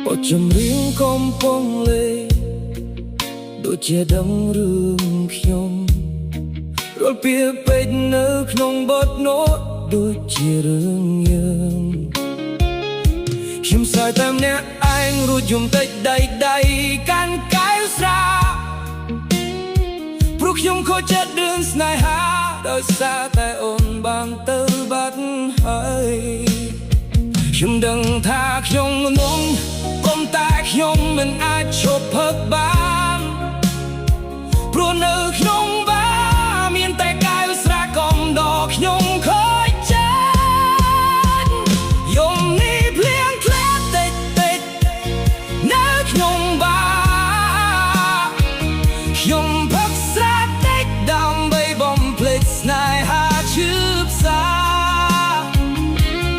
បទចម្រៀងកំពុងលេងដូចជាដឹងរឿងខ្ញុំរលពីពេកនៅក្នុងបទណូតដូចជារឿងយើងខ្ញុំសើចតែម្នាក់ឯងរួចយំតិចដៃកាន់កែវស្រាព្រោះខ្ញុំខូចចិត្តរឿងស្នេហាដោយសារតែអូនបានទៅបាត់ហើយខ្ញុំដឹងថាខ្ញុំងងប៉ុន្តែខ្ញុំមិនអាចឈប់ផឹកបានព្រោះនៅក្នុងបារមានតែកែវស្រាកំដរខ្ញុំខូចចិត្តយំនេះភ្លៀងធ្លាក់តិចនៅក្នុងបារខ្ញុំផឹកស្រាតិចដើម្បីបំភ្លេចស្នេហាឈឺផ្សា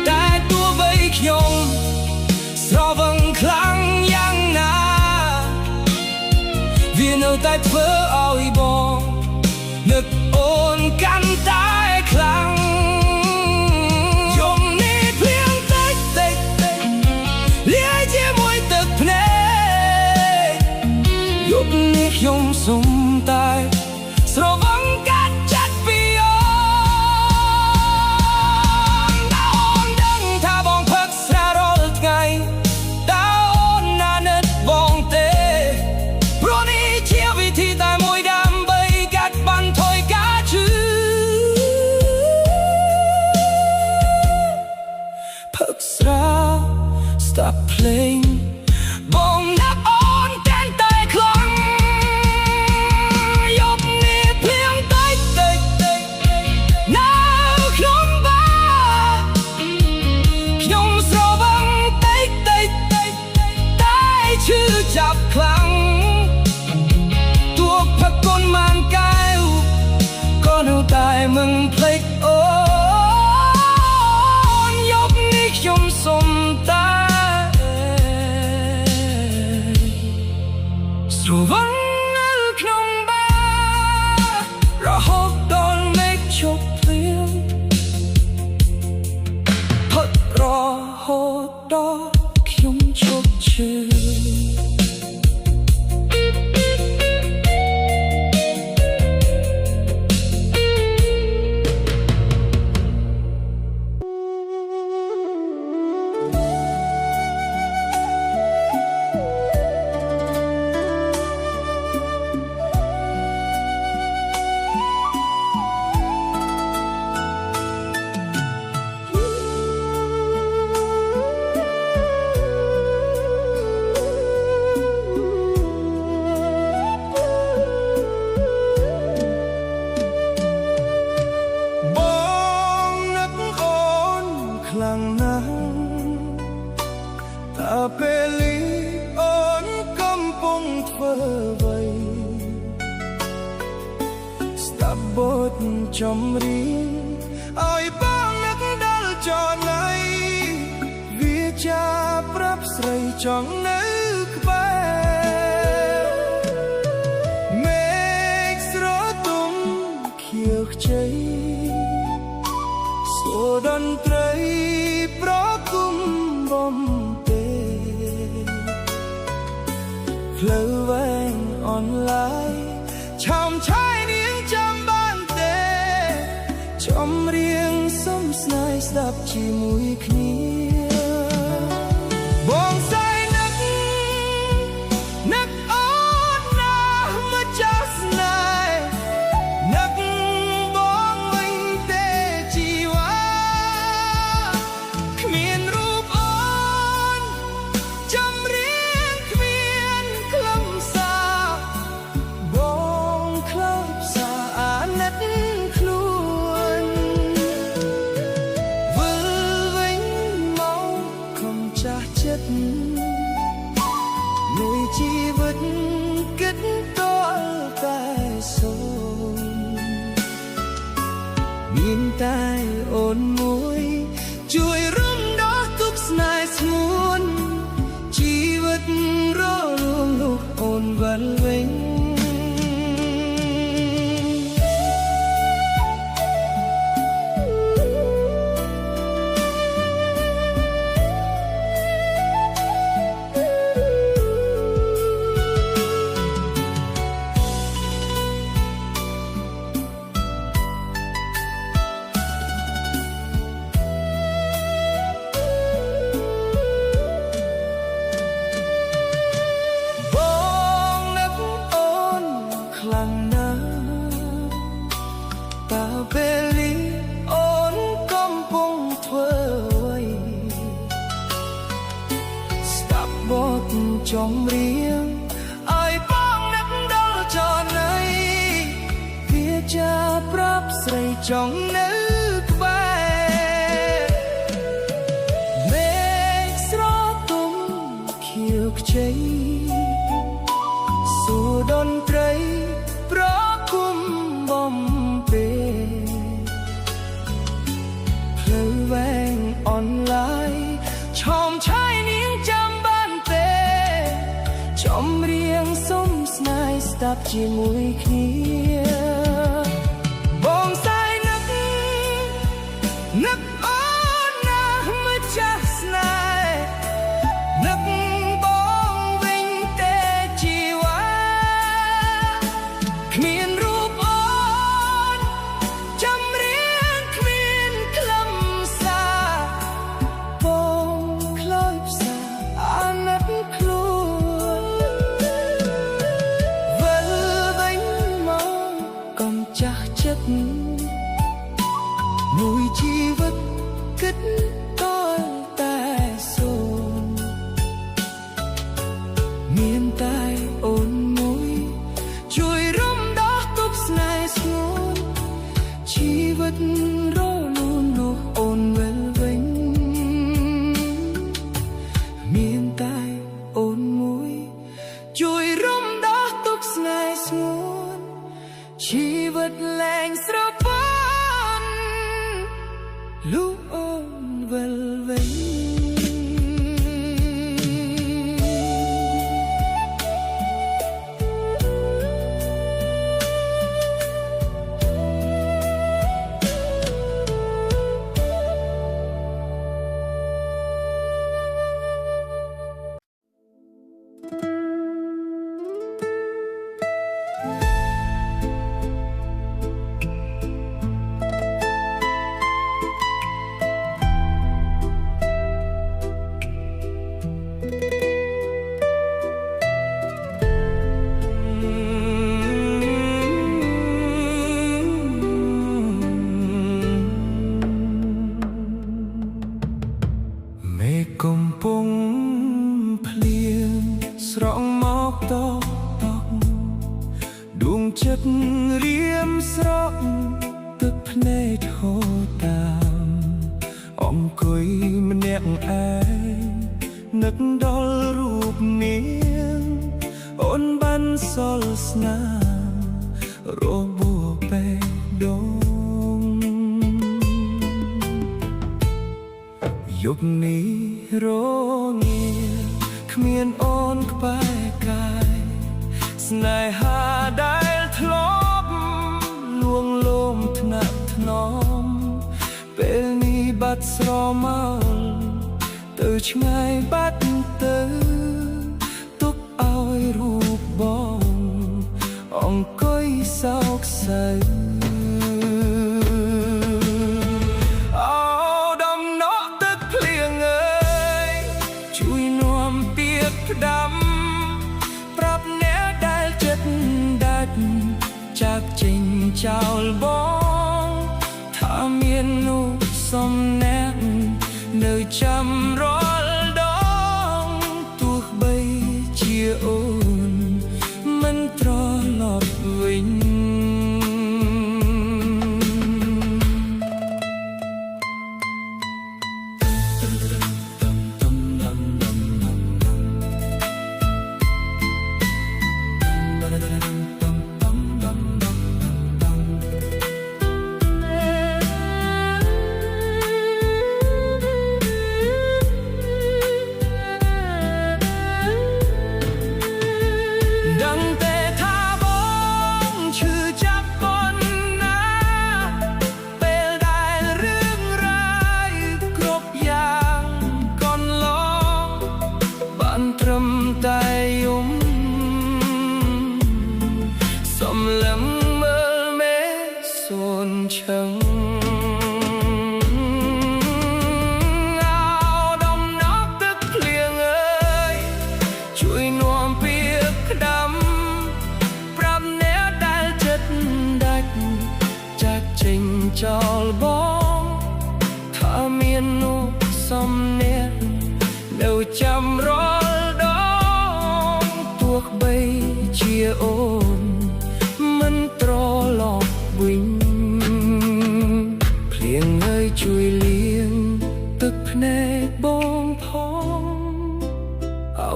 តែទោះបីខ្ញុំស្រវឹងខ្លាំងយ៉ាងណាវានៅតែធ្វើឲ្យបងនឹកអូនកាន់តែខ្លាំងយំនេះភ្លៀងតិចលាយជាមួយទឹកភ្នែកយប់នេះខ្ញុំសុំតែស្រវឹងកាត់ចិត្តពីអូនតើអូនដឹងថាបងផឹកស្រារាល់ថ្ងៃតើអូនណានឹកបងទេព្រោះនេះជាវិធីតែមួយដើម្បីកាត់បន្ថយការឈឺផឹកស្រា Stop playing បងណាប់អូនកាន់តែខ្លាំងយប់នេះភ្លៀងតិចនៅក្នុងបារខ្ញុំស្រវឹងតិចតែឈឺចាប់ខ្លាំងទោះផឹកកូនមានកែវក៏នៅតែមិនភ្លេចអូនយប់នេះខ្ញុំសុំតែស្រវឹងនៅក្នុងបាររហូតដល់មេឃឈប់ភ្លៀងផឹករហូតដល់ខ្ញុំឈប់ឈឺខ្លាំងណាស់តើពេលនេះអូនកំពុងធ្វើអ្វីស្ដាប់បទចម្រៀងឲ្យបងនឹកដល់ចរណៃវាចាប្រាប់ស្រីចង់នៅក្បែរមេឃស្រទុំខៀវខ្ចីសូរតន្ត្រីប្រគំបំពេផ្លូវវែងអនឡាញឆោមឆាយនាងចាំបានទេចម្រៀងសំស្នេហ៍ស្ដាប់ជាមួយគ្នាបងស្រីនឹកអូនណាមកចាស់ស្នេហ៍នឹកបងវិញទេជីវ៉ាគ្មានរូបអូនចម្រៀងគ្មានខ្លឹមសារបងខ្លោចសារអាណិតខ្លួនវិលវិញមកខំចាស់ចិត្តមួយជីវិតគិតតតែសូមមានតែអូនមួយជួយរំដោះទុក្ខស្នេហ៍ស្ងួនជីវិតរលួងលុះអូនវិលវិញ អ បទចម្រៀងឲ្យបងនឹកដល់ចរណៃវាចាប្រាប់ស្រីចង់នៅក្បែរមេឃស្រទុំខៀវខ្ចីសូរតន្ត្រីប្រគុំបំពេផ្លូវវែងអនឡាញឆោមឆាយនាងចាំបានទេចម្រៀងសុំស្នេហ៍ស្ដាប់ជាមួយគ្នាបងសាយនឹកអូនណាម្ចាស់ស្នេហ៍នឹកបងវិញទេជីវ៉ាគ្មានរូបអូនចម្រៀងគ្មានខ្លឹមសារបងខ្លោចផ្សាអាណិតខ្លួនវិលវិញមកកុំចាស់ចិត្តមួយជីវិតគិតតតែសូមមានតែអូនមួយជួយរំដោះទុក្ខស្នេហ៍ស្ងួនជីវិតរលូនលុះអូនវិលវិញមានតែអូនមួយជួយរំដោះទុក្ខស្នេហ៍ស្ងួនជីវិតលែងស្រពន់លុះអូនវិលវិញ កំពុងភ្លៀងស្រង់មកតក់ដួងចិត្តរៀមស្រក់ទឹកភ្នែកហូរតាមអង្គុយម្នាក់ឯងនឹកដល់រូបនាងអូនបានសល់ស្នាមរបួសបេះដូងយប់នេះរងាគ្មានអូនក្បែរកាយស្នេហាដែលធ្លាប់លួងលោមថ្នាក់ថ្នមពេលនេះបាត់ស្រមោលទៅឆ្ងាយបាត់ទៅទុកឲ្យរូបបងអង្គុយសោកសៅដាំប្រាប់អ្នកដែលចិត្តដាច់ចាក់ចេញចោលបងថាមាននោះសំណាក់នៅចាំរាល់ដងទោះបីជាអូនមិនត្រឡប់វិញត្រឹមតែយំសំឡឹងមើលមេសួនឈឹងអោដំណប់ទឹកភ្លៀងអើយជួយនាំពីក្ដាំប្រាប់អ្នកដែលចិត្តដាច់ចាក់ចេញចោលបងថាមាននោះសំណាក់នៅចាំរាល់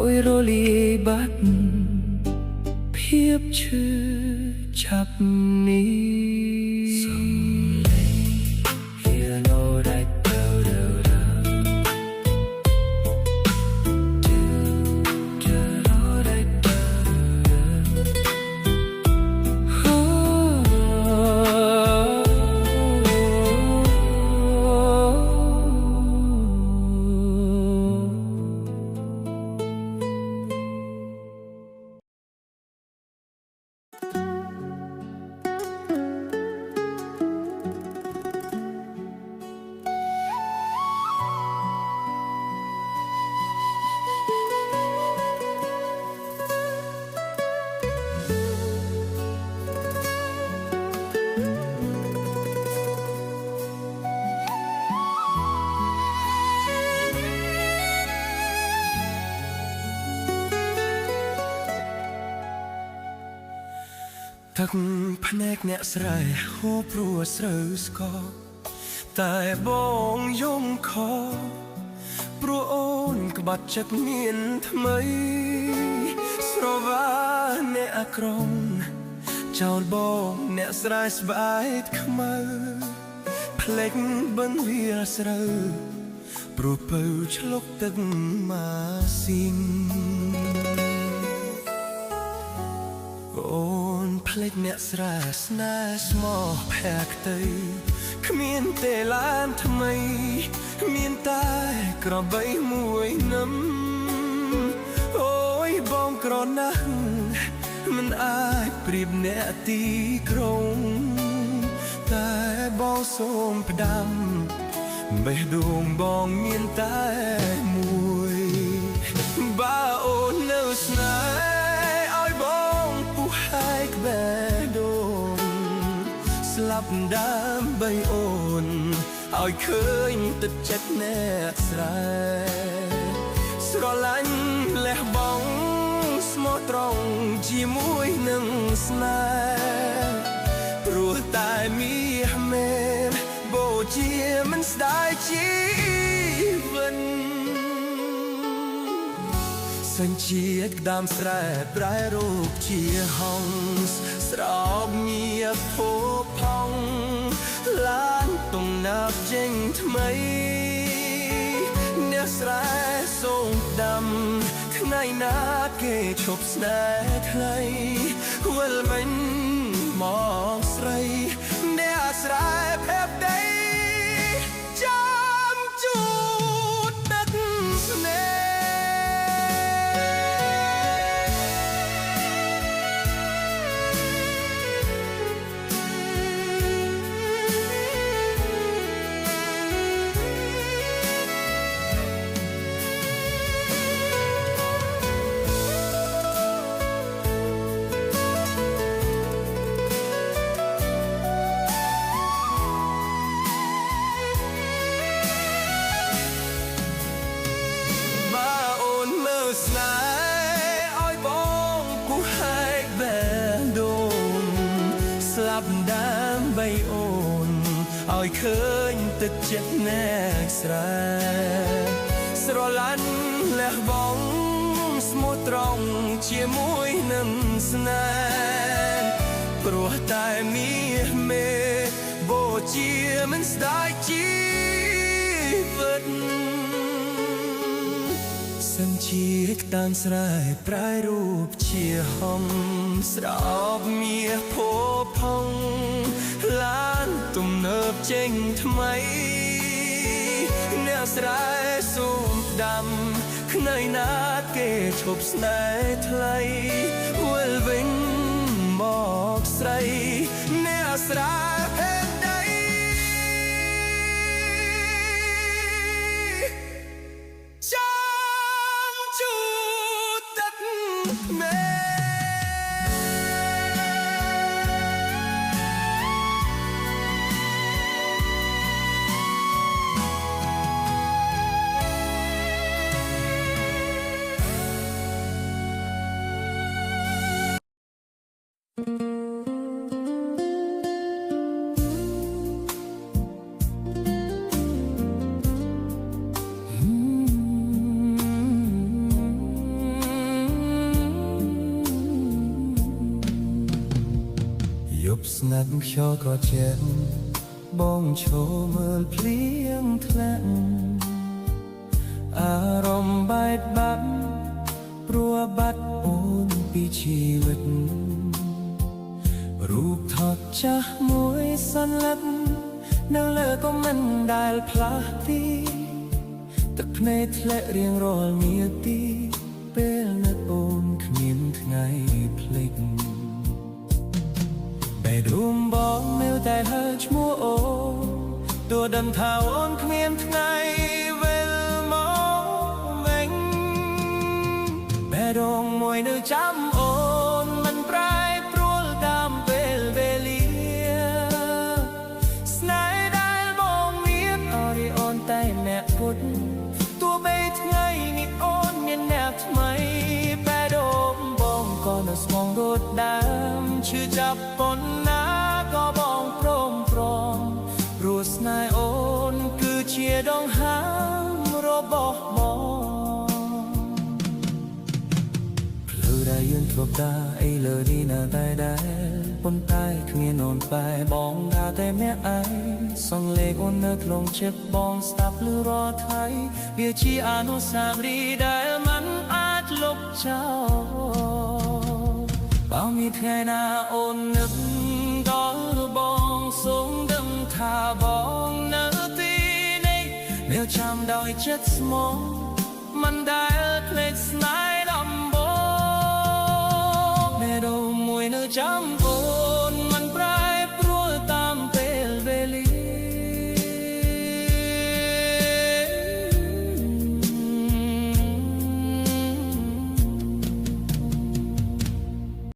ដោយរលាយបាត់ភាពឈឺចាប់នេះ You know thatទឹកភ្នែកអ្នកស្រែហូរព្រោះស្រូវស្គរតែបងយំខព្រោះអូនក្បាត់ចិត្តមានថ្មីស្រវាអ្នកអាក្រមចោលបងអ្នកស្រែស្បែកខ្មៅភ្លេចបិណ្ឌវាស្រូវព្រោះពៅឆ្លុកទឹកម៉ាស៊ីនអូនភ្លេចអ្នកស្រែស្នេហ៍ស្មោះផែខ្ទៃគ្មានទេឡានថ្មីមានតែក្របីមួយនឹមអូយបងក្រណាស់មិនអាចប្រៀបអ្នកទីក្រុងតែបងសូមផ្ដាំបេះដូងបងមានតែមួយបើអូននៅស្នេហ៍ឲ្យបងពុះហើយក្បែរដូងស្លាប់ដើម្បីអូនឲ្យឃើញទឹកចិត្តអ្នកស្រែស្រឡាញ់លះបង់ស្មោះត្រង់ជាមួយនឹងស្នេហ៍ព្រោះតែមាសមែនបូជាមិនស្ដាយជីវិតសញ្ជាតិដើមស្រែប្រែរូបជាហង្សស្រោបញៀបភោផង់ឡានទំនាបចេញថ្មីអ្នកស្រែសូមដាំថ្ងៃណាគេឈប់ស្នេហ៍ថ្លៃវិលវិញមកស្រីអ្នកស្រែភេបដីចាំជូតទឹកស្នេហ៍ដើម្បីអូនឲ្យឃើញទឹកចិត្តអ្នកស្រែស្រឡាញ់លះបង់ស្មោះត្រង់ជាមួយនឹងស្នេហ៍ព្រោះតែមាសមេបូជាមិនស្ដាយជីវិតសញ្ជាតិតាមស្រែប្រែរូបជាហំស្រោបមាសភោផង់ឡានទំនើបចេញថ្មីអ្នកស្រែសូមដាំថ្ងៃណាគេឈប់ស្នេហ៍ថ្លៃវិលវិញមកស្រីអ្នកស្រែភេទដីចាំជូតទឹកមេ ស្ងាត់ខ្យល់ក៏ចេះបងឈរមើលភ្លៀងធ្លាក់អារម្មណ៍បែកបាក់ព្រោះបាត់អូនពីជីវិតរូបថតចាស់មួយសន្លឹកនៅលើក៏មិនដែលផ្លាស់ទីទឹកភ្នែកធ្លាក់រៀងរាល់នាទីពេលនឹកអូនគ្មានថ្ងៃភ្លេចបែររូមបងនៅតែហើឈ្មោះអូនទោះដឹងថាអូនគ្មានថ្ងៃវិលមកវិញបែររងមួយនៅចាំអូនមិនប្រែប្រួលតាមពេលវេលាស្នេហ៍ដែលបងមានអរិអូនតែម្នាក់ពុតទោះបីថ្ងៃនេះអូនមានអ្នកថ្មីបែររងបងក៏នៅស្មងរត់ដើមឈឺចាប់ប៉ុណ្ណាក៏បងព្រមព្រោះស្នេហ៍អូនគឺជាដងហើមរបស់បងភ្លឺដែលយើងធ្លាប់ដើរអីលើនេះនៅតែដែរប៉ុន្តែគ្មានអូនបែបងដើរតែម្នាក់ឯងសងលេខអូននៅក្នុងចិត្តបងស្ដាប់ឮរាល់ថ្ងៃវាជាអនុស្សាវរីយ៍ដែលមិនអាចលុបចោលបើមានថ្ងៃណាអូននឹកដល់បងសូមដឹងថាបងនៅទីនេះនៅចាំដោយចិត្តស្មោះមិនដែលភ្លេចស្នេហ៍ដំបូងមេរោមមួយនៅចាំ